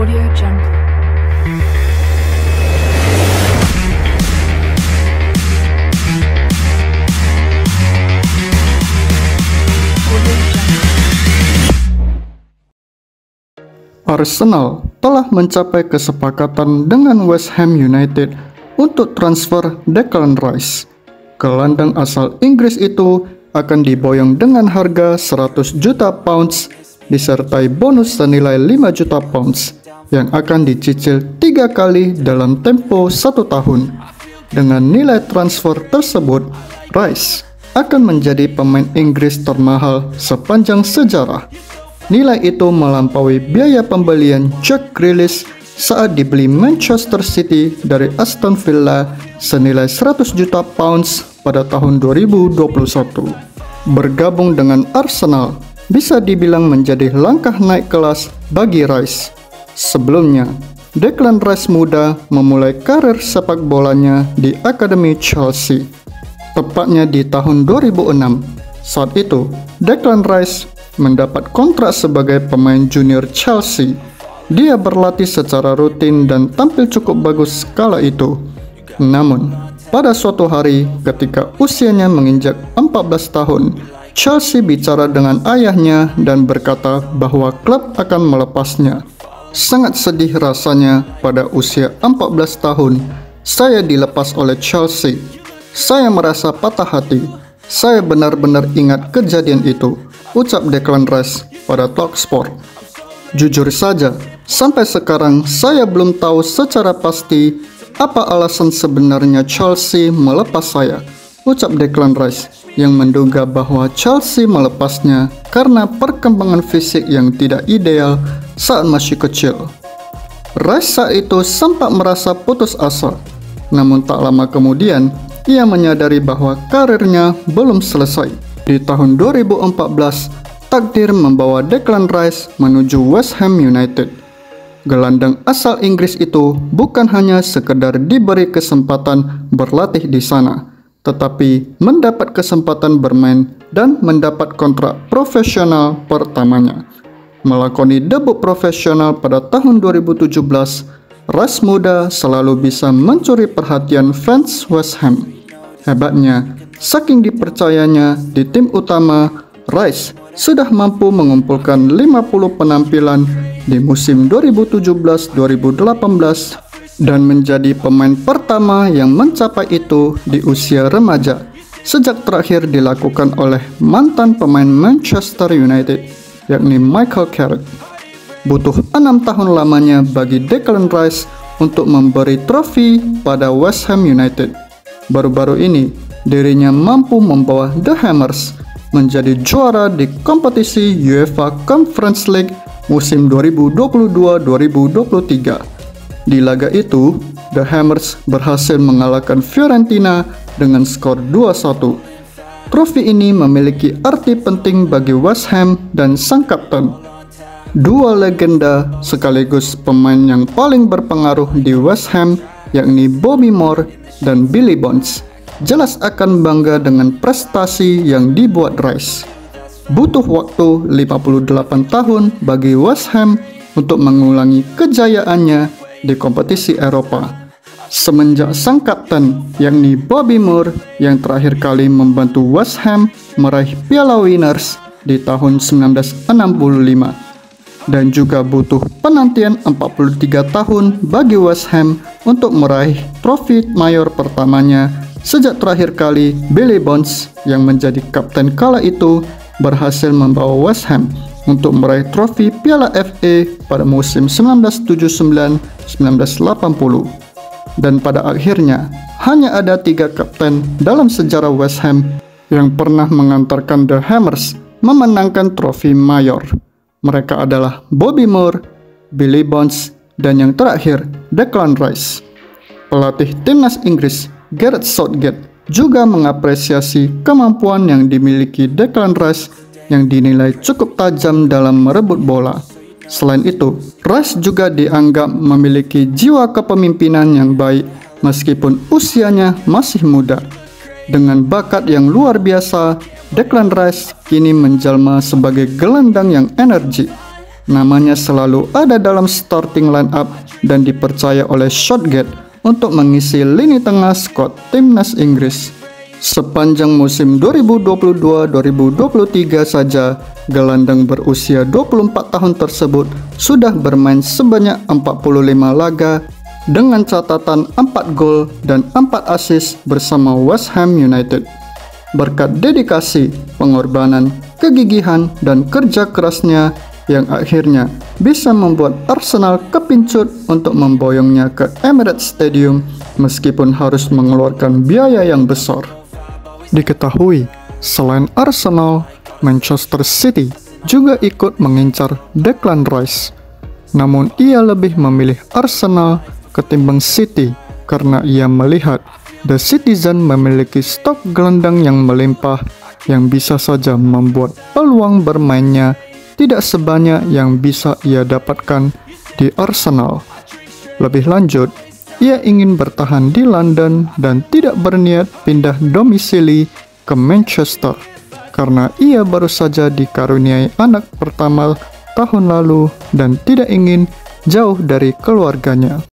Audio Jungle. Arsenal telah mencapai kesepakatan dengan West Ham United untuk transfer Declan Rice. Gelandang asal Inggris itu akan diboyong dengan harga 100 juta pounds disertai bonus senilai 5 juta pounds yang akan dicicil 3 kali dalam tempo 1 tahun. Dengan nilai transfer tersebut, Rice akan menjadi pemain Inggris termahal sepanjang sejarah. Nilai itu melampaui biaya pembelian Jack Grealish saat dibeli Manchester City dari Aston Villa senilai 100 juta pounds pada tahun 2021. Bergabung dengan Arsenal bisa dibilang menjadi langkah naik kelas bagi Rice. Sebelumnya, Declan Rice muda memulai karir sepak bolanya di Akademi Chelsea, tepatnya di tahun 2006. Saat itu, Declan Rice mendapat kontrak sebagai pemain junior Chelsea. Dia berlatih secara rutin dan tampil cukup bagus kala itu. Namun, pada suatu hari ketika usianya menginjak 14 tahun, Chelsea bicara dengan ayahnya dan berkata bahwa klub akan melepasnya. Sangat sedih rasanya pada usia 14 tahun, saya dilepas oleh Chelsea. Saya merasa patah hati. Saya benar-benar ingat kejadian itu, ucap Declan Rice pada Talksport. Jujur saja, sampai sekarang saya belum tahu secara pasti apa alasan sebenarnya Chelsea melepas saya, ucap Declan Rice yang menduga bahwa Chelsea melepasnya karena perkembangan fisik yang tidak ideal saat masih kecil. Rice saat itu sempat merasa putus asa, namun tak lama kemudian ia menyadari bahwa karirnya belum selesai. Di tahun 2014, takdir membawa Declan Rice menuju West Ham United. Gelandang asal Inggris itu bukan hanya sekedar diberi kesempatan berlatih di sana, tetapi mendapat kesempatan bermain dan mendapat kontrak profesional pertamanya. Melakoni debut profesional pada tahun 2017, Rice muda selalu bisa mencuri perhatian fans West Ham. Hebatnya, saking dipercayanya di tim utama, Rice sudah mampu mengumpulkan 50 penampilan di musim 2017-2018 dan menjadi pemain pertama yang mencapai itu di usia remaja, sejak terakhir dilakukan oleh mantan pemain Manchester United, yakni Michael Carrick. Butuh 6 tahun lamanya bagi Declan Rice untuk memberi trofi pada West Ham United. Baru-baru ini, dirinya mampu membawa The Hammers menjadi juara di kompetisi UEFA Conference League musim 2022-2023. Di laga itu, The Hammers berhasil mengalahkan Fiorentina dengan skor 2-1. Trofi ini memiliki arti penting bagi West Ham dan sang kapten. Dua legenda sekaligus pemain yang paling berpengaruh di West Ham, yakni Bobby Moore dan Billy Bonds, jelas akan bangga dengan prestasi yang dibuat Rice. Butuh waktu 58 tahun bagi West Ham untuk mengulangi kejayaannya di kompetisi Eropa. Semenjak sang kapten, yakni Bobby Moore, yang terakhir kali membantu West Ham meraih Piala Winners di tahun 1965. Dan juga butuh penantian 43 tahun bagi West Ham untuk meraih trofi mayor pertamanya sejak terakhir kali Billy Bonds yang menjadi kapten kala itu berhasil membawa West Ham untuk meraih trofi Piala FA pada musim 1979-1980. Dan pada akhirnya, hanya ada 3 kapten dalam sejarah West Ham yang pernah mengantarkan The Hammers memenangkan trofi mayor. Mereka adalah Bobby Moore, Billy Bonds, dan yang terakhir, Declan Rice. Pelatih timnas Inggris, Gareth Southgate, juga mengapresiasi kemampuan yang dimiliki Declan Rice yang dinilai cukup tajam dalam merebut bola. Selain itu, Rice juga dianggap memiliki jiwa kepemimpinan yang baik meskipun usianya masih muda. Dengan bakat yang luar biasa, Declan Rice kini menjelma sebagai gelandang yang energik. Namanya selalu ada dalam starting line-up dan dipercaya oleh Southgate untuk mengisi lini tengah skuad timnas Inggris. Sepanjang musim 2022-2023 saja, gelandang berusia 24 tahun tersebut sudah bermain sebanyak 45 laga dengan catatan 4 gol dan 4 assist bersama West Ham United. Berkat dedikasi, pengorbanan, kegigihan, dan kerja kerasnya yang akhirnya bisa membuat Arsenal kepincut untuk memboyongnya ke Emirates Stadium meskipun harus mengeluarkan biaya yang besar. Diketahui, selain Arsenal, Manchester City juga ikut mengincar Declan Rice. Namun ia lebih memilih Arsenal ketimbang City karena ia melihat The Citizen memiliki stok gelandang yang melimpah yang bisa saja membuat peluang bermainnya tidak sebanyak yang bisa ia dapatkan di Arsenal. Lebih lanjut, ia ingin bertahan di London dan tidak berniat pindah domisili ke Manchester karena ia baru saja dikaruniai anak pertama tahun lalu dan tidak ingin jauh dari keluarganya.